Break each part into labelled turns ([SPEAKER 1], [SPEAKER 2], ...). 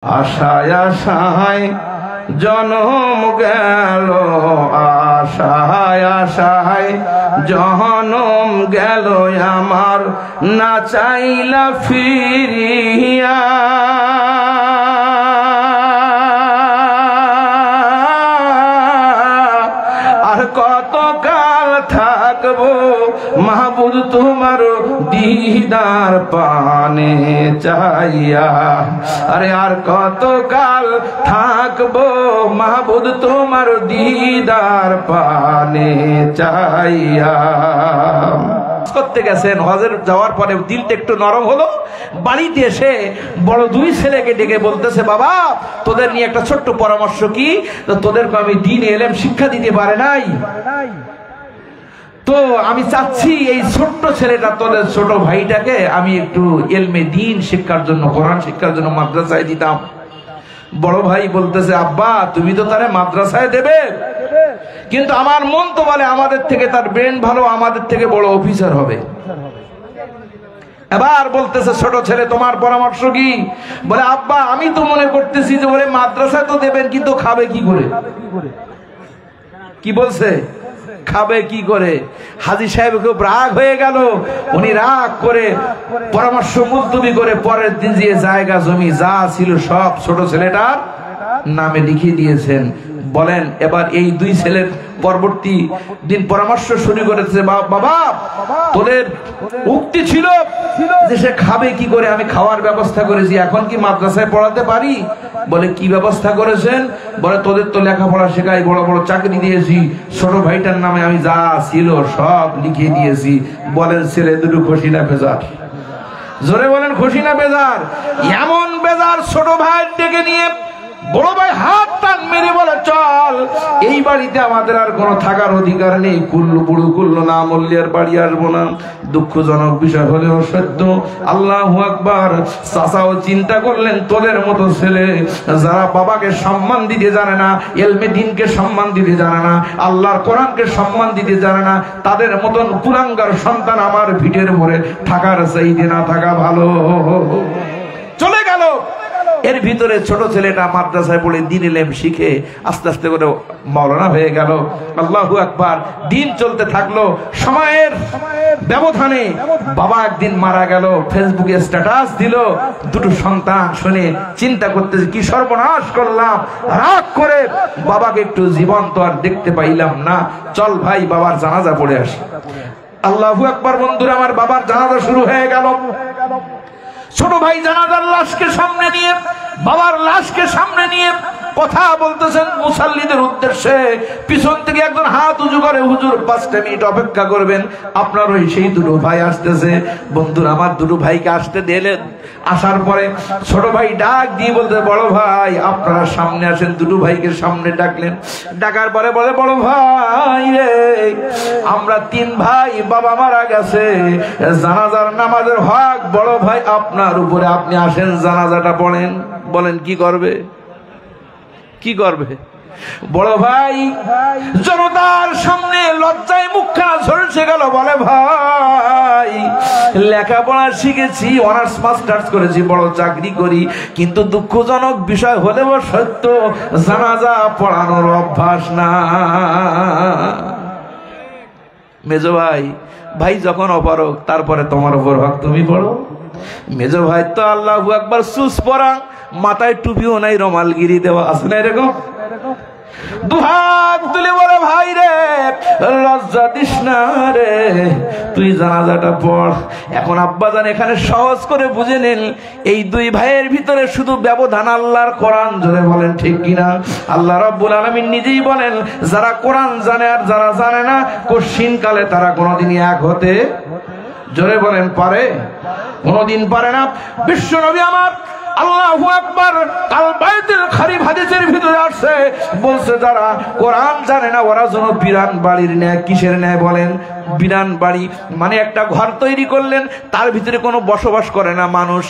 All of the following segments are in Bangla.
[SPEAKER 1] আশায় আশায় জনম গেল, আশায় আশায় জনম গেল আমার, না চাইলা ফিরিয়া। আর কত কাল থাকবো মাহবুব তোমার দিদার পানে চাইয়া। আরে আর কত কাল থাকবো মাহবুব তোমার দিদার পানে চাইয়া। করতে গেছেন, হজের যাওয়ার পরে দিলটা একটু নরম হলো। বাড়িতে এসে বড় দুই ছেলেকে ডেকে বলতেছে, বাবা তোদের নিয়ে একটা ছোট্ট পরামর্শ কি, তোদেরকে আমি দিন এলেম শিক্ষা দিতে পারে নাই, তো আমি চাচ্ছি এই ছোট্ট ছেলেটা তোদের ছোট ভাইটাকে আমি একটু এলমে দিন শিক্ষার জন্য, কোরআন শিক্ষার জন্য মাদ্রাসায় দিতাম। বড় ভাই বলতেছে, আব্বা তুমি তো তারে মাদ্রাসায় দেবে, কিন্তু আমার মন তো বলে আমাদের থেকে তার ব্রেন ভালো, আমাদের থেকে বড় অফিসার হবে। এবার বলতেছে ছোট ছেলে তোমার পরামর্শ কি? বলে আব্বা আমি তো মনে করতেছি যে বলে মাদ্রাসায় তো দেবেন, কিন্তু খাবে কি করে? কি বলছে? খাবে কি করে? হাজী সাহেব খুব রাগ হয়ে গেল। উনি রাগ করে পরামর্শ মুলতবি করে পরের দিন যে জায়গা জমি যা ছিল সব ছোট ছেলেটার নামে লিখিয়ে দিয়েছেন। বলেন এবার এই দুই ছেলের পরবর্তী দিন পরামর্শ শুরু করেছে, বাবা তোদের উক্তি ছিল যে সে খাবে কি করে, আমি খাওয়ার ব্যবস্থা করেছি, এখন কি মাদ্রাসায় পড়াতে পারি? বলে কি ব্যবস্থা করেছেন? বলে তোদের তো লেখাপড়া শেখাই, বড় বড় চাকরি দিয়েছি, ছোট ভাইটার নামে আমি যা ছিল সব লিখিয়ে দিয়েছি। বলেন ছেলে দুটো খুশি না বেজার? জোরে বলেন খুশি না বেজার? এমন বেজার ছোট ভাই ডেকে নিয়ে বড় ভাই হাত টান মেরে বলে, চল এই বাড়িতে আমাদের আর কোনো থাকার অধিকার নেই, কুল্লু বুড়ু কুল্লু না মরলে আর বাড়ি আসবো না। দুঃখজনক বিষয় হলেও সত্য। আল্লাহু আকবার। চাচাও চিন্তা করলেন তোদের মতো ছেলে যারা বাবাকে সম্মান দিতে জানে না, এলমে দ্বীনকে সম্মান দিতে জানে না, আল্লাহর কোরআনকে সম্মান দিতে জানে না, তাদের মতন কুলাঙ্গার সন্তান আমার ভিটের উপরে থাকার চাইতে না থাকা ভালো। চলে গেল। এর ভিতরে ছোট ছেলেটা মাদ্রাসায় পড়ে দিন এলেম শিখে আস্তে আস্তে করে মাওলানা হয়ে গেল। আল্লাহু আকবার। দিন চলতে থাকলো। সময়ের ব্যবধানে বাবা একদিন মারা গেল, ফেসবুকে স্ট্যাটাস দিল। দুটো সন্তান শুনে চিন্তা করতেছে কি সর্বনাশ করলাম, রাগ করে বাবাকে একটু জীবন্ত আর দেখতে পাইলাম না, চল ভাই বাবার জানাজা পড়ে আসি। আল্লাহু আকবার। বন্ধুরা আমার, বাবার জানাজা শুরু হয়ে গেল। ছোট ভাই জানাজার লাশকে সামনে নিয়ে, বাবার লাশকে সামনে নিয়ে কথা বলতেছেন মুসাল্লিদের উদ্দেশ্যে। পিছন থেকে একজন হাত উঁচু করে, হুজুর 5 মিনিট অপেক্ষা করবেন, আপনার ওই সেই দুটো ভাই আসতেছে। বন্ধুরা আমার, দুটো ভাইকে আসতে দিলেন। আসার পরে ছোট ভাই ডাক দিয়ে বলতে, বড় ভাই আপনারা সামনে আসেন। দুটো ভাইকে সামনে ডাকলেন। ডাকার পরে বলে, বড় ভাই রে আমরা 3 ভাই, বাবা মারা গেছে, জানাজার নামাজের হক বড় ভাই আপনার উপরে, আপনি আসেন জানাজাটা পড়েন। বলেন কি করবে? কি করবে? বড় ভাই জনতার সামনে লজ্জায় মুখখানা ঝলসে গেল। বলে ভাই লেখাপড়া শিখেছি, অনার্স মাস্টার্স করেছি, বড় চাকরি করি, কিন্তু দুঃখজনক বিষয় হলেও সত্য জানাজা পড়ানোর অভ্যাস না। মেজো ভাই, ভাই যখন অপারক তারপরে তোমার উপর হক, তুমি পড়ো। মেজো ভাই তো আল্লাহু আকবার সুস পরা, মাথায় টুপিও নাই, রমালগিরি দেওয়া আছে না এরকম। দুহাত তুলে বলে, ভাই রে লজ্জা দিস না রে, তুই জানাজাটা পড়। এখন আব্বাজান এখানে সহজ করে বুঝে নেন, এই দুই ভাইয়ের ভিতরে শুধু ব্যবধান আল্লাহর কোরআন। জোরে বলেন ঠিক কিনা? আল্লাহ রাব্বুল আলামিন নিজেই বলেন, যারা কোরআন জানে আর যারা জানে না কঠিন কালে তারা কোনোদিনই এক হতে, জোরে বলেন পারে? কোনোদিন পারে না। বিশ্ব নবী আমার আল্লাহু আকবার আল বাইতুল খরিফ হাদিসের ভিতরে আসছে, বলছে যারা কোরআন জানে না ওরা যেন বিরান বাড়ির ন্যায়। কিসের ন্যায় বলেন? বিরান বাড়ি মানে একটা ঘর তৈরি করলেন, তার ভিতরে কোনো বসবাস করে না মানুষ।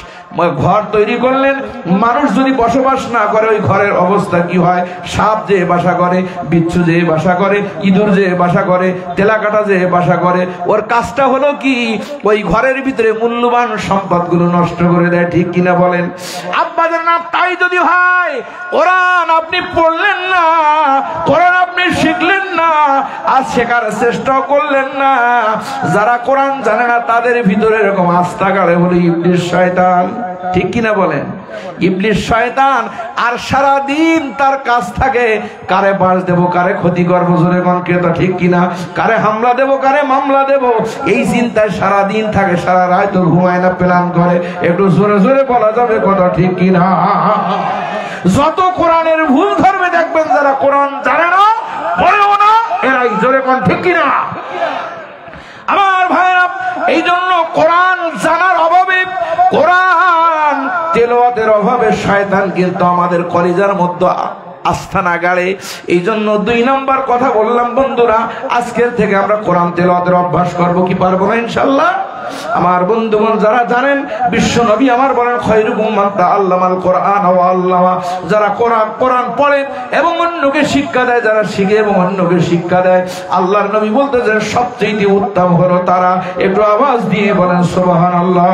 [SPEAKER 1] ঘর তৈরি করলেন, মানুষ যদি বসবাস না করে ওই ঘরের অবস্থা কি হয়? সাপ যে বাসা করে, বিচ্ছু যে বাসা করে, ইঁদুর যে বাসা করে, তেলাকাটা যে বাসা করে। ওর কাজটা হলো কি? ওই ঘরের ভিতরে মূল্যবান সম্পদগুলো নষ্ট করে দেয়। ঠিক কিনা বলেন? আব্বাদের নাম তাই যদি যদি ভাই কোরআন আপনি পড়লেন না, কোরআন আপনি শিখলেন না, আর শেখার চেষ্টা করলেন না, যারা কোরআন জানে না তাদের ভিতরে এরকম আস্থা গাড়ে বলে ইবলিস শয়তান। ঠিক কিনা বলেন? ইবলিস শয়তান, আর সারা দিন তার কাজ থাকে কারে বাস দেব, কারে ক্ষতি করবো, জোরে কোন ক্রেতা ঠিক কিনা, কারে হামলা দেব, কারে মামলা দেব, এই চিন্তায় সারা দিন থাকে, সারা রাত তো ঘুমায় না, প্ল্যান করে। একটু জোরে জোরে বলা যাবে কথা ঠিক কিনা? যত কোরআনের ভুল ধর্মে দেখবেন যারা কোরআন জানে না, পড়েও না, এরাই, জোরে কোন ঠিক কিনা? আমার ভাইরা, এই জন্য কোরআন জানার অভাবে, কোরআন তেলাওয়াতের অভাবে শয়তান কিন্তু আমাদের কলিজার মধ্যে আস্থা না গাড়ে। এই জন্য 2 নম্বর কথা বললাম বন্ধুরা, আজকের থেকে আমরা কোরআন তেলাওয়াতের অভ্যাস করব, কি পারবো না ইনশাআল্লাহ? আমার বন্ধুগণ যারা জানেন, বিশ্ব নবী আমার বলেন খায়রুকুম মান তাআল্লামাল কোরআন ওয়া আল্লামা, যারা কোরআন পড়ে এবং অন্যকে শিক্ষা দেয়, যারা শিখে এবং অন্যকে শিক্ষা দেয়, আল্লাহর নবী বলতেছেন সবচেয়ে উত্তম হলো তারা। একটু আওয়াজ দিয়ে বলেন সুবহানাল্লাহ।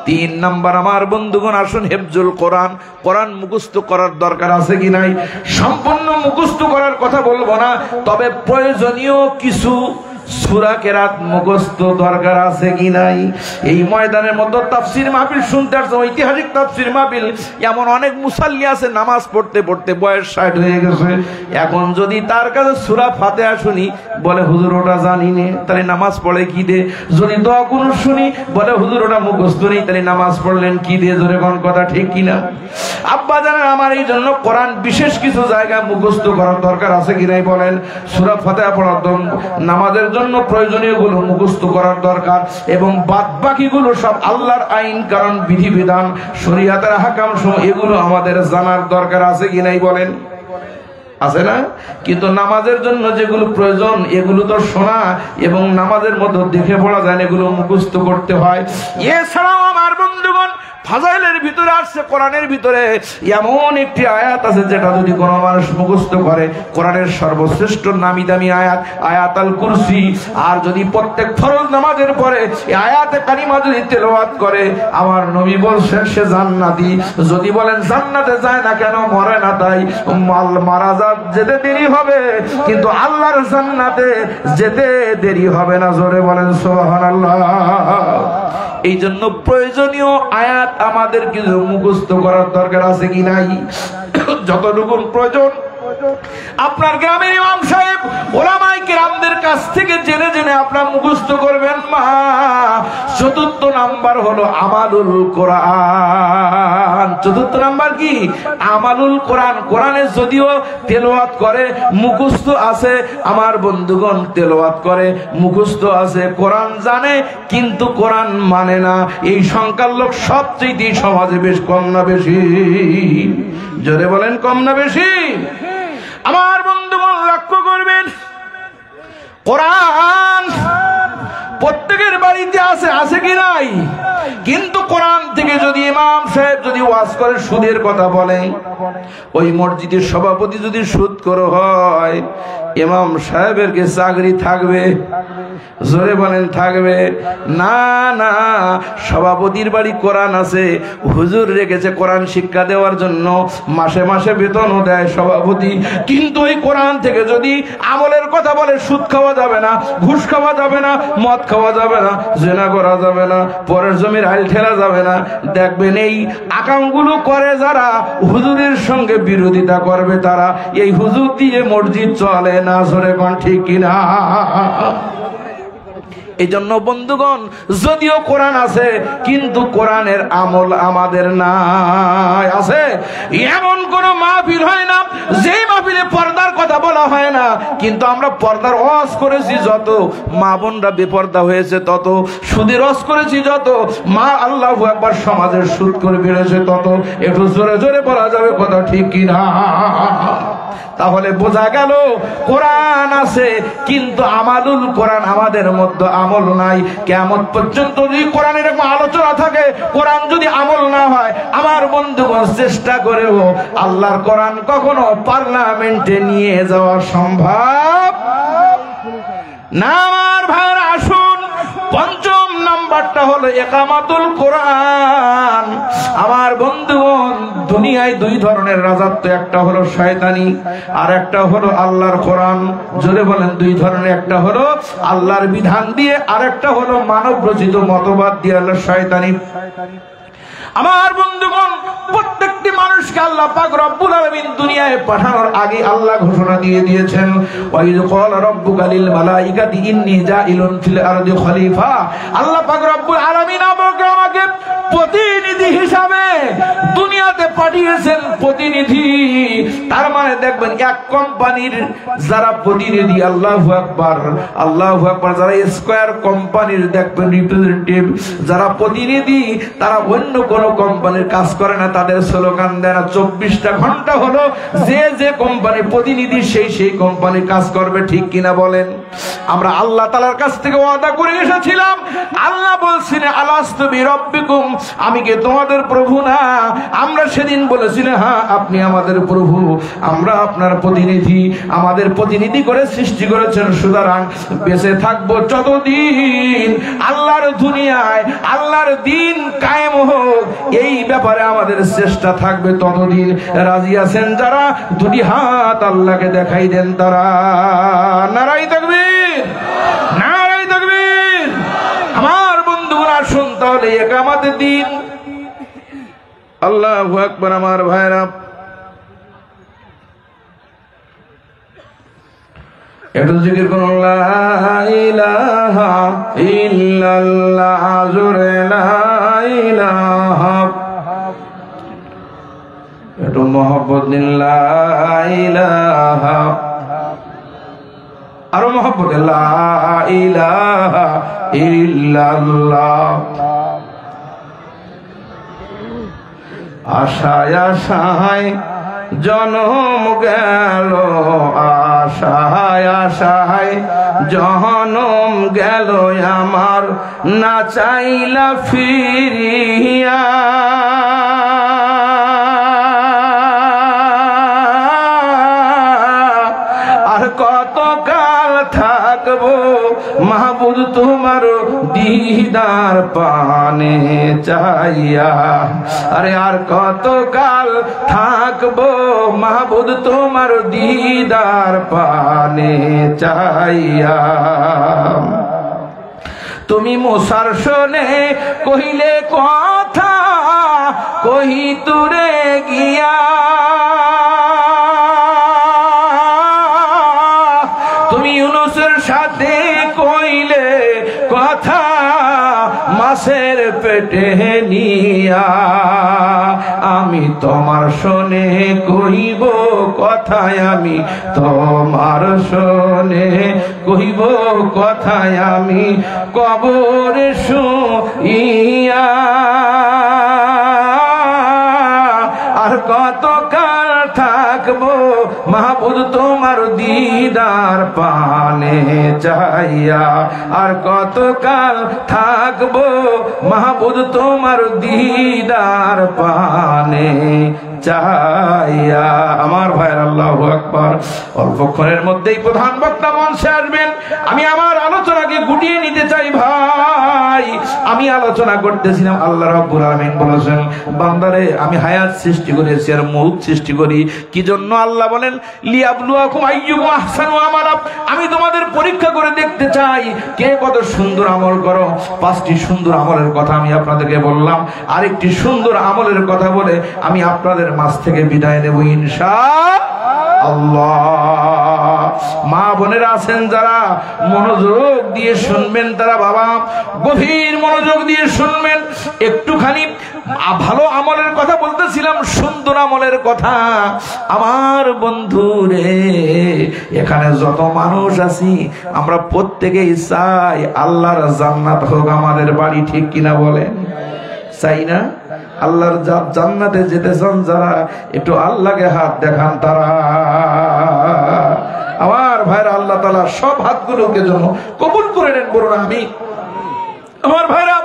[SPEAKER 1] 3 নাম্বার আমার বন্ধুগণ, আসুন হিফজুল কোরআন। কোরআন মুখস্থ করার দরকার আছে কি নাই? সম্পূর্ণ মুখস্থ করার কথা বলবো না, তবে প্রয়োজনীয় কিছু সূরা কেরাত মুখস্থ দরকার আছে কি নাই? এই ময়দানের মধ্যে তাফসীর মাহফিল শুনতে আসছে, ঐতিহাসিক তাফসীর মাহফিল, এমন অনেক মুসাল্লি আছে নামাজ পড়তে পড়তে বয়স 60 হয়ে গেছে, এখন যদি তার কাছে সূরা ফাতিহা শুনি, বলে হুজুর ওটা জানি না, তাহলে নামাজ পড়ে কি দে? যদি দোয়া কুনুত শুনি, বলে হুজুর ওটা মুখস্থ নেই, তাহলে নামাজ পড়লেন কি দিয়ে? জোরে কোন কথা ঠিক কিনা? আব্বা জানেন আমার, এই জন্য কোরআন বিশেষ কিছু জায়গায় মুখস্থ করার দরকার আছে কি নাই বলেন? সূরা ফাতিহা পড়ার নামাজের জন্য প্রয়োজনীয় গুলো মুখস্থ করার দরকার, এবং বাদ বাকি গুলো সব আল্লাহর আইন কারণ বিধিবিধান শরীয়তের আহকাম সহ এগুলো আমাদের জানার দরকার আছে কি নাই বলেন? আছে না? কিন্তু নামাজের জন্য যেগুলো প্রয়োজন এগুলো তো শোনা এবং নামাজের মধ্যে দেখে পড়া যায়, এগুলো মুখস্থ করতে হয়। এছাড়াও আমার বন্ধুগণ, ফাজাইলের ভিতরে আসছে, কোরআনের ভিতরে এমন একটি আয়াত আছে যেটা যদি কোনো মানুষ মুখস্থ করে, কোরআনের সর্বশ্রেষ্ঠ নামি দামি আয়াত আয়াতুল কুরসি, আর যদি প্রত্যেক ফরজ নামাজের পরে এই আয়াতে কারিমা যদি তেলাওয়াত করে, আমার নবী বলছেন সে জান্নাতি। যদি বলেন জান্নাতে যায় না কেন? মরে না তাই। মারা যেতে দেরি হবে, কিন্তু আল্লাহর জান্নাতে যেতে দেরি হবে না। জোরে বলেন সুবহানাল্লাহ। এই জন্য প্রয়োজনীয় আয়াত আমাদের কিছু মুখস্থ করার দরকার আছে কি নাই? যতটুকু প্রয়োজন আপনার গ্রামের ইমাম সাহেব ওলামায়ে কেরামদের কাছ থেকে জেনে জেনে আপনারা মুখস্থ করবেন। মা ৪র্থ নাম্বার হলো আমালুল কোরআন। ৪র্থ নাম্বার কি? আমালুল কোরআন। কোরআনে যদিও তেলাওয়াত করে, মুখস্থ আছে, আমার বন্ধুগণ তেলাওয়াত করে, মুখস্থ আছে, কোরআন জানে, কিন্তু কোরআন মানে না, এই সংখ্যার লোক সবচেয়ে সমাজে বেশ কম না বেশি? জোরে বলেন, কম না বেশি? আমার বন্ধুগণ লক্ষ্য করবেন, কোরআন প্রত্যেকের বাড়িতে আছে কি নাই? কিন্তু কোরআন থেকে যদি ইমাম সাহেব যদি ওয়াজ করে সুদের কথা বলে, ওই মসজিদের সভাপতি যদি সুদ করে হয়, ইমাম সাহেবের কি চাকরি থাকবে? জোরে বলেন, থাকবে না? না, সভাপতির বাড়ি কোরআন আছে, হুজুর রেখেছে কোরআন শিক্ষা দেওয়ার জন্য, মাসে মাসে বেতনও দেয় সভাপতি, কিন্তু ওই কোরআন থেকে যদি আমলের কথা বলে, সুদ খাওয়া যাবে না, ঘুষ খাওয়া যাবে না, মদ খাওয়া যাবে না, জেনা করা যাবে না, পরের জমির আইল ঠেলা যাবে না, দেখবেন এই আকামগুলো করে যারা হুজুরের সঙ্গে বিরোধিতা করবে, তারা এই হুজুর দিয়ে মসজিদ চলে না। জোরে কোন ঠিক কিনা? এই জন্য বন্ধুগণ, যদিও কোরআন আছে কিন্তু কোরআনের আমল আমাদের নাই। আছে এমন কোন মাহফিল হয় না যে মাহফিলে পর্দার কথা বলা হয় না, কিন্তু আমরা পর্দার ওয়াজ করেছি যত, মা বোনরা বেপর্দা হয়েছে তত, সুদের ওয়াজ করেছি যত, মা আল্লাহু আকবার সমাজের সুদ করে বেড়েছে তত। একটু জোরে জোরে বলা যাবে কথা ঠিক কিনা? তাহলে বোঝা গেল কোরআন আছে কিন্তু আমালুল কোরআন আমাদের মধ্যে আমল নাই। কিয়ামত পর্যন্ত যদি কোরআনের একটা আলোচনা থাকে, কোরআন যদি আমল না হয়, আমার বন্ধুগণ চেষ্টা করেও আল্লাহর কোরআন কখনো পার্লামেন্টে নিয়ে যাওয়া সম্ভব না। আমার ভাইরা আসুন, ৫ম নাম্বার একটা হলো ইকামাতুল কোরআন। আমার বন্ধুগণ, দুনিয়ায় দুই ধরনের রাজত্ব, একটা হলো শয়তানি আর একটা হলো আল্লাহর কোরআন। জোরে বলেন দুই ধরনের, একটা হলো আল্লাহর বিধান দিয়ে আর একটা হলো মানব রচিত মতবাদ দিয়ে, আল্লাহ শয়তানি। আমার বন্ধুগণ, প্রত্যেকটি মানুষকে আল্লাহ পাক রব্বুল আলামিন দুনিয়ায় পাঠানোর আগে আল্লাহ ঘোষণা দিয়ে দিয়েছেন, ওয়াইয ক্বালা রাব্বুকা লিল মালাইকাতি ইন্নী জাইলুন ফিল আরদি খলিফা। আল্লাহ পাক রব্বুল আলামিন আমাকে প্রতিনিধি হিসাবে দুনিয়াতে পাঠিয়েছেন, প্রতিনিধি। তার মানে দেখবেন এক কোম্পানির যারা প্রতিনিধি, আল্লাহু আকবার, আল্লাহু আকবার, যারা স্কয়ার কোম্পানির দেখবেন রিপ্রেজেন্টেটিভ, যারা প্রতিনিধি, তারা অন্য কোন কোম্পানির কাজ করে না, তাদের স্লোগান দেয় না 24টা ঘন্টা হলো যে যে কোম্পানির প্রতিনিধি সেই কোম্পানির কাজ করবে। ঠিক কিনা বলেন? আমরা আল্লাহ তাআলার কাছ থেকে ওয়াদা করে এসেছিলাম। আল্লাহ বলছেন, আলাস্তু বিরাব্বিকুম, আমি কি তোমাদের প্রভু না? আমরা সেদিন বলেছিলাম, হ্যাঁ আপনি আমাদের প্রভু, আমরা আপনার প্রতিনিধি, আমাদের প্রতিনিধি করে সৃষ্টি করেছেন। সুতরাং বেঁচে থাকবো যতদিন আল্লাহর দুনিয়ায় আল্লাহর দ্বীন কায়েম হোক, এই ব্যাপারে আমাদের চেষ্টা থাকবে ততদিন। রাজি আছেন যারা? দুটি হাত আল্লাহকে দেখাই দেন তারা। নারাই তাকবীর, নারাই তাকবীর। আমার বন্ধুরা, শুন তাহলে ইকামতের দিন। আল্লাহু আকবার। আমার ভাইরা, একটু জিকির করুন, লা ইলাহা ইল্লাল্লাহ, জোরে লা ইলাহা। একটু মহব্বত দিন, লা ইলাহা, আরো মহব্বত, লা ইলাহা ইল্লাল্লাহ। আশায় আশায় জনম গেল, আশায় আশায় জনম গেল আমার, না চাইলা ফিরিয়া। আর কত কাল থাকবো মাহবুব তোমার দিদার পানে চাইয়া। আরে আর কত কাল থাকবো মাহবুব তোমার দিদার পানে চাইয়া। তুমি মুসার শোনে কহিলে কথা, কহি তুরে গিয়া। তুমি ইউনূসের সাথে কইলে কথা, মাছের পেটে নিয়া। আমি তোমার শোনে কহিব কথায়, আমি তোমার শোনে কহিব কথায়, আমি কবরে শুইয়া। আর কত কাল থাকবো মাহবুব তোমার দিদার পানে চাইয়া। আর কত কাল থাকবো মাহবুব তোমার দিদার পানে চাইয়া। আমার ভাইয়ের, আল্লাহু আকবার। অল্পক্ষণের মধ্যেই প্রধান বক্তা মঞ্চে আসবেন। আমি আমার আলোচনাকে গুটিয়ে নিতে চাই ভাই। আমি আলোচনা করতেছিলাম, আল্লাহ রাব্বুল আলামিন বলেছেন, বান্দারে আমি হায়াত সৃষ্টি করেছি আর মউত সৃষ্টি করি কি জন্য? আল্লাহ বলেন, লিয়াবলুয়াকুম আইয়ুকুম আহসানু আমালা। আমি তোমাদের পরীক্ষা করে দেখতে চাই কে কত সুন্দর আমল করো। 5টি সুন্দর আমলের কথা আমি আপনাদেরকে বললাম। আরেকটি সুন্দর আমলের কথা বলে আমি আপনাদের মাঝ থেকে বিদায় নেব ইনশাআল্লাহ। মা বোনেরা আছেন যারা, মনোযোগ দিয়ে শুনবেন তারা বাবা গভীর মনোযোগ দিয়ে শুনবেন। একটুখানি ভালো আমলের কথা বলতেছিলাম, সুন্দর আমলের কথা। আমার বন্ধু রে, এখানে যত মানুষ আছি আমরা প্রত্যেকেই চাই আল্লাহর জান্নাত হোক আমাদের বাড়ি। ঠিক কিনা বলেন? চাই না? আল্লাহর জান্নাতে যেতে চান যারা, একটু আল্লাহকে হাত দেখান তারা। আমার ভাইরা, আল্লাহ তাআলা সব হাতগুলোকে যেন কবুল করে নেন, বলুন আমি। আমার ভাইরা,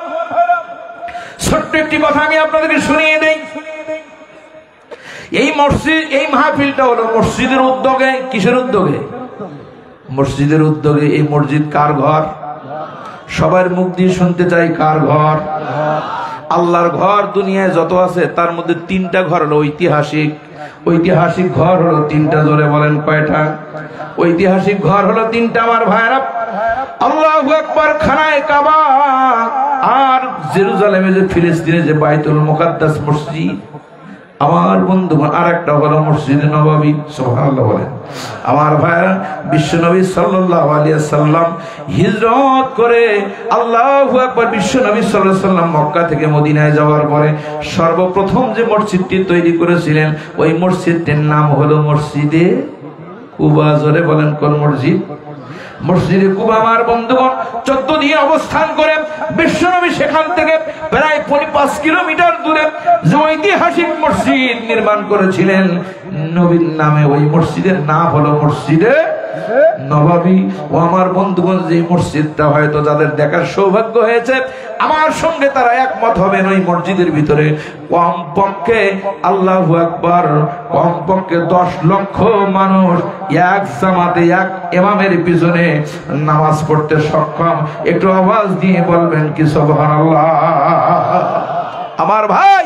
[SPEAKER 1] ছোট্ট একটি কথা আমি আপনাদেরকে শুনিয়ে দেই। এই মসজিদ, এই মাহফিলটা হলো মসজিদের উদ্যোগে। কিসের উদ্যোগে? মসজিদের উদ্যোগে। এই মসজিদ কার ঘর? সবার মুখ দিয়ে শুনতে চাই কার ঘর? আল্লাহর ঘর দুনিয়ায় যত আছে তার মধ্যে তিনটা ঘর হলো ঐতিহাসিক। ঐতিহাসিক ঘর হলো তিনটা, জোরে বলেন কয়টা? ঐতিহাসিক ঘর হলো তিনটা আমার ভাইরা। আল্লাহু আকবার, খানায়ে কাবা, আর জেরুজালেমে যে ফিলিস্তিনে যে বাইতুল মুকাদ্দাস মসজিদ। আমার বন্ধুগণ, আর একটা হলো মসজিদে নববী। সুবহানাল্লাহ বলেন। আমার ভাইরা, বিশ্বনবী সাল্লাল্লাহু আলাইহি ওয়াসাল্লাম হিজরত করে, আল্লাহু আকবার, বিশ্বনবী সাল্লাল্লাহু আলাইহি ওয়াসাল্লাম মক্কা থেকে মদিনায় যাওয়ার পরে সর্বপ্রথম যে মসজিদটি তৈরি করেছিলেন, ওই মসজিদটির নাম হলো মসজিদে কুবা। জোরে বলেন কোন মসজিদ? মসজিদে কুবা। আমার বন্ধুগণ, 14 দিন অবস্থান করে বিশ্বনবী সেখান থেকে প্রায় 5 কিলোমিটার দূরে যে ঐতিহাসিক মসজিদ নির্মাণ করেছিলেন নবীর নামে, ওই মসজিদের নাম হলো মসজিদে নববী। ও আমার বন্ধুগণ, যে মসজিদটা হয়তো যাদের দেখার সৌভাগ্য হয়েছে আমার সঙ্গে তারা একমত হবেন, ওই মসজিদের ভিতরে কমপক্ষে, আল্লাহু আকবার, কমপক্ষে 10 লক্ষ মানুষ এক জামাতে এক ইমামের পিছনে নামাজ পড়তে সক্ষম। একটু আওয়াজ দিয়ে বলবেন কি সুবহানাল্লাহ? আমার ভাই,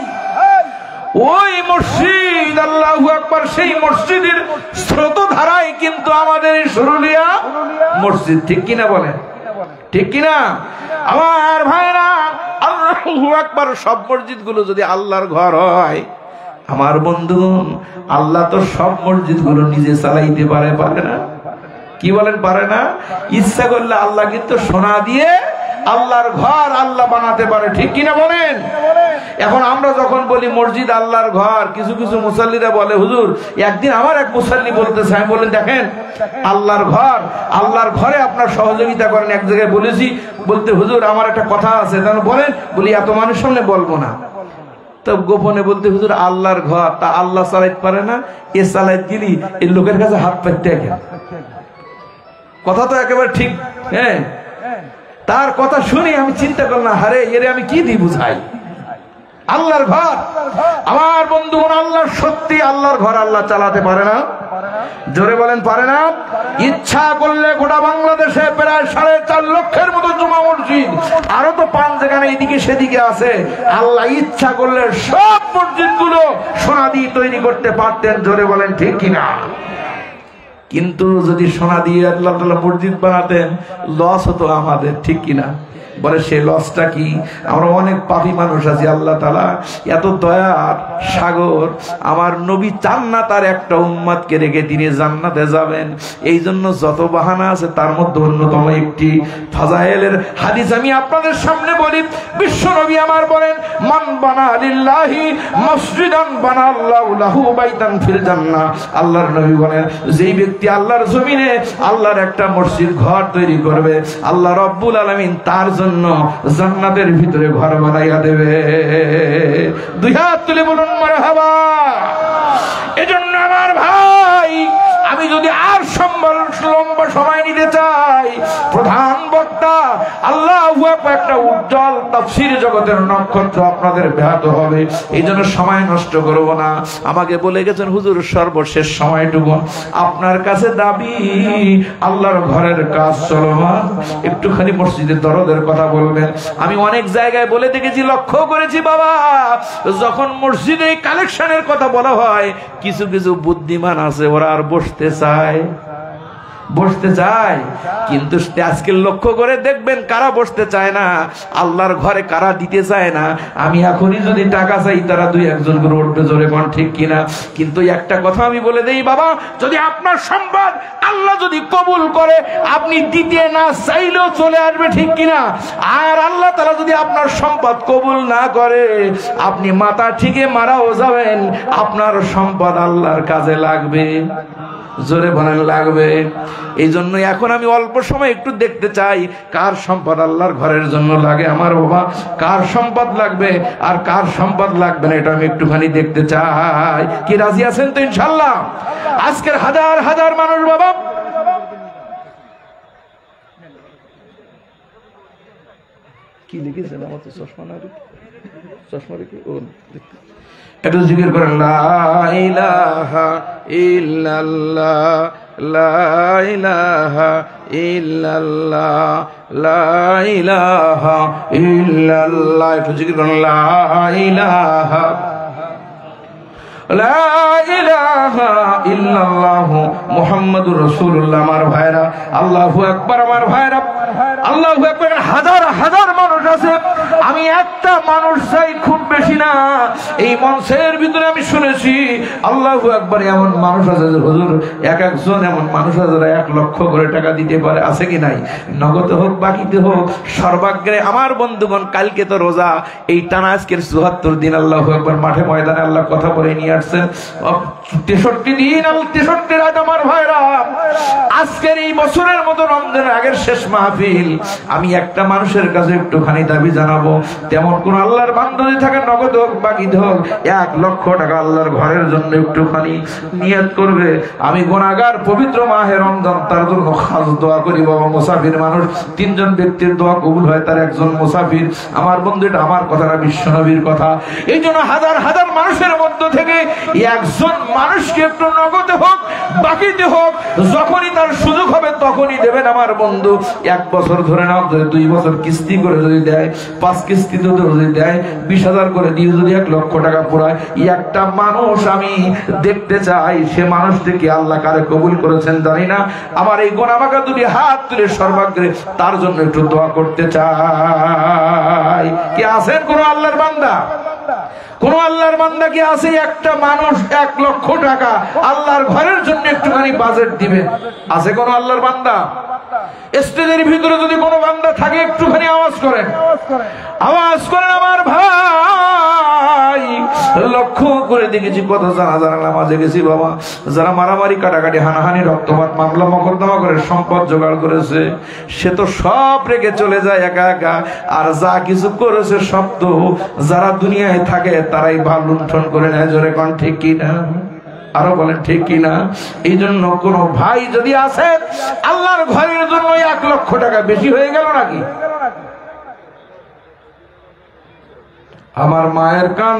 [SPEAKER 1] ওই মসজিদ, আল্লাহু আকবার, সেই মসজিদের স্রোতধারায় কিন্তু আমাদের সুরুলিয়া মসজিদ। ঠিক কিনা বলেন? ঠিক কিনা আমার ভাইরা? আল্লাহু আকবার, সব মসজিদগুলো যদি আল্লাহর ঘর হয়, আমার বন্ধুগণ, আল্লাহ তো সব মসজিদগুলো নিজে চালাইতে পারে না? কি বলেন, পারে না? ইচ্ছা করলে আল্লাহ কিন্তু সোনা দিয়ে আল্লাহর ঘর আল্লাহ বানাতে পারে। ঠিক কিনা বলেন? এখন আমরা যখন বলি মসজিদ আল্লাহর ঘর, কিছু কিছু মুসাল্লিরা বলে, হুজুর, একদিন আমার এক মুসাল্লি বলতেছে, আমি বলেন দেখেন, আল্লাহর ঘর, আল্লাহর ঘরে আপনার সহযোগিতা করেন। এক জায়গায় বলেছি, বলতে, হুজুর আমার একটা কথা আছে, বলেন। বলি এত মানুষ সামনে বলবো না। তো গোপনে বলতে, হুজুর আল্লাহর ঘর, তা আল্লাহ চালাইতে পারে না, এ চালাইতে গেলি এই লোকের কাছে হাত পাইতে। কথা তো একেবারে ঠিক। হ্যাঁ, তার কথা শুনি আমি চিন্তা করলাম, হারে এরে আমি কি দিয়ে বুঝাই? আল্লাহর ঘর। আমার বন্ধুগণ, আল্লাহ সত্যি আল্লাহর ঘর আল্লাহ চালাতে পারে না? জোরে বলেন, পারে না? ইচ্ছা করলে গোটা বাংলাদেশে প্রায় 4.5 লক্ষের মতো জুমা মসজিদ, আরো তো 5 যেখানে এদিকে সেদিকে আছে, আল্লাহ ইচ্ছা করলে সব মসজিদগুলো সোনা দিয়ে তৈরি করতে পারতেন। জোরে বলেন ঠিক কিনা? কিন্তু যদি সোনা দিয়ে আল্লাহ তাআলা মসজিদ বানাতেন, লস হতো আমাদের। ঠিক কিনা বলে? সেই লসটা কি? আমরা অনেক পাপী মানুষ আছি। আল্লাহ তাআলা এত দয়ার সাগর, আমার নবী চান না তার একটা উম্মতকে রেখে তিনি জান্নাতে যাবেন। এই জন্য যত বাহানা আছে তার মধ্যে অন্যতম একটি ফাজাইলের হাদিস আমি আপনাদের সামনে বলি। বিশ্ব নবী আমার বলেন, মান বানা লিল্লাহি মসজিদান বানা আল্লাহু লাহু বাইতান ফিল জান্নাহ। আল্লাহর নবী বলেন, যেই ব্যক্তি আল্লাহর জমিনে আল্লাহর একটা মসজিদ ঘর তৈরি করবে, আল্লাহ রব্বুল আলামিন তার জন্য জান্নাতের ভিতরে ঘর বানাইয়া দেবে। 2 হাত তুলে বলুন মারহাবা। এজন্য আমার ভাই, আমি যদি আর লম্বা সময় নিতে চাই, প্রধান বক্তা আল্লাহু আকবার, একটা উজ্জ্বল তাফসীর জগতের নক্ষত্র আপনাদের ব্যাহত হবে। এই জন্য সময় নষ্ট করব না। আমাকে বলে গেছেন, হুজুর সর্বশেষ সময়টুকু আপনার কাছে দাবি, আল্লাহর ঘরের কাজ চলমান, একটুখানি মসজিদের দরদের কথা বলবেন। আমি অনেক জায়গায় বলে দেখেছি, লক্ষ্য করেছি বাবা, যখন মসজিদে কালেকশনের কথা বলা হয়, কিছু কিছু বুদ্ধিমান আছে, ওরা আর বসতে চায়, কিন্তু আজকে লক্ষ্য করে দেখবেন কারা বসতে চায় না, আল্লাহর ঘরে কারা দিতে চায় না। আমি এখনই যদি টাকা চাই, তারা 2-1 করে উঠবে। জোরে কোন ঠিক কিনা? কিন্তু একটা কথা আমি বলে দেই বাবা, যদি আপনার সম্পদ আল্লাহ যদি কবুল করে, আপনি দিতে না চাইলেও চলে আসবে। ঠিক কিনা? আর আল্লাহ তাআলা যদি আপনার সম্পদ কবুল না করে, আপনি মাথা ঠিকে মারাও যাবেন, আপনার সম্পদ আল্লাহর কাজে লাগবে। জোরে বলেন লাগবে। এই জন্য এখন আমি অল্প সময় একটু দেখতে চাই কার সম্পদ আল্লাহর ঘরের জন্য লাগে। আমার বাবা, কার সম্পদ লাগবে আর কার সম্পদ লাগবে না, এটা আমি একটুখানি দেখতে চাই। কি রাজি আছেন তো ইনশাআল্লাহ? আজকের হাজার হাজার মানুষ বাবা, কি লিখেছেন? আমার তো চশমা রেখে ও একটু জিকির করেন, লা ইলাহা ইল্লাল্লাহ লা ইলাহা ইল্লাল্লাহ, লা ইলাহা ইল্লাল্লাহ। একটু জিকির করুন, লা ইলাহা লা ইলাহা ইল্লাল্লাহ মুহাম্মাদুর রাসূলুল্লাহ। আমার ভাইরা, আল্লাহু আকবার। আমার ভাইরা, আল্লাহু আকবার। হাজার হাজার মানুষ আছে, আমি একটা মানুষ চাই, খুব বেশি না। এই মঞ্চের ভিতরে আমি শুনেছি আল্লাহু আকবার এমন মানুষ আছে হুজুর, এক একজন এমন মানুষ আছে যারা 1 লক্ষ করে টাকা দিতে পারে। আছে কি নাই? নগদে হোক বাকিতে হোক, সর্বাগ্রে। আমার বন্ধুগণ, কালকে তো রোজা, এই টানা আজকের 74 দিন আল্লাহু আকবার মাঠে ময়দানে আল্লাহ কথা বলে নিয়ে আসছেন। 63 দিন, 63 রাত। আমার ভাইরা, আজকের এই বছরের মতো রমজানের আগের শেষ মাহফিল। আমি একটা মানুষের কাছে একটুখানি দাবি জানাবো, তেমন কোন আল্লাহর বান্দা যদি থাকে, নগদ হোক বাকিতে হোক, 1 লক্ষ টাকা আল্লাহর ঘরের জন্য একটুখানি নিয়ত করবে। আমি গুনাহগার, পবিত্র মাহে রমজান, তার জন্য খাস দোয়া করি। বাবা, মুসাফির মানুষ, 3 জন ব্যক্তির দোয়া কবুল হয়, তার একজন মুসাফির। আমার বন্ধু, এটা আমার কথা না, বিশ্বনবীর কথা। এই জন্য হাজার হাজার মানুষের মধ্য থেকে একজন মানুষকে একটু নগদে হোক বাকিতে হোক, যখনই তার সুযোগ হবে তখনই দেবেন। আমার বন্ধু, 1 বছর ধরে নাও, 2 বছর কিস্তি করে যদি দেয়, 5 কিস্তিতে যদি দেয়, 20,000 করে দিয়ে যদি 1 লক্ষ টাকা পুরায়, একটা মানুষ আমি দেখতে চাই, সে মানুষটিকে আল্লাহ কারে কবুল করেছেন জানি না। আমার এই গোনামাকা দুটি হাত তুলে সর্বাগ্রে তার জন্য একটু দোয়া করতে চাই। কি আছেন কোন আল্লাহর বান্দা? কোন আল্লাহর বান্দা কি আছে? একটা মানুষ 1 লক্ষ টাকা আল্লাহর ঘরের জন্য একটুখানি বাজেট দিবে? আছে কোন আল্লাহর বান্দা? স্টেজের ভিতরে যদি কোনো বান্দা থাকে, একটুখানি আওয়াজ করেন, আওয়াজ করেন। আমার ভাই, লক্ষ্য করে দেখেছি কত জানাজার নামাজে গেছি বাবা, যারা মারামারি, কাটাকাটি, হানাহানি, রক্তপাত, মামলা মকদ্দমা করে সম্পদ জোগাড় করেছে, সে তো সব রেখে চলে যায় একা একা। আর যা কিছু করেছে সব তো যারা দুনিয়ায় থাকে তারাই ভাব লুণ্ঠন করে নেয়। জোরে কোন ঠিক কিনা? আরো বলেন ঠিক কিনা? এই জন্য কোন ভাই যদি আছে, আল্লাহর ঘরের জন্য 1 লক্ষ টাকা বেশি হয়ে গেল নাকি? আমার মায়ের কান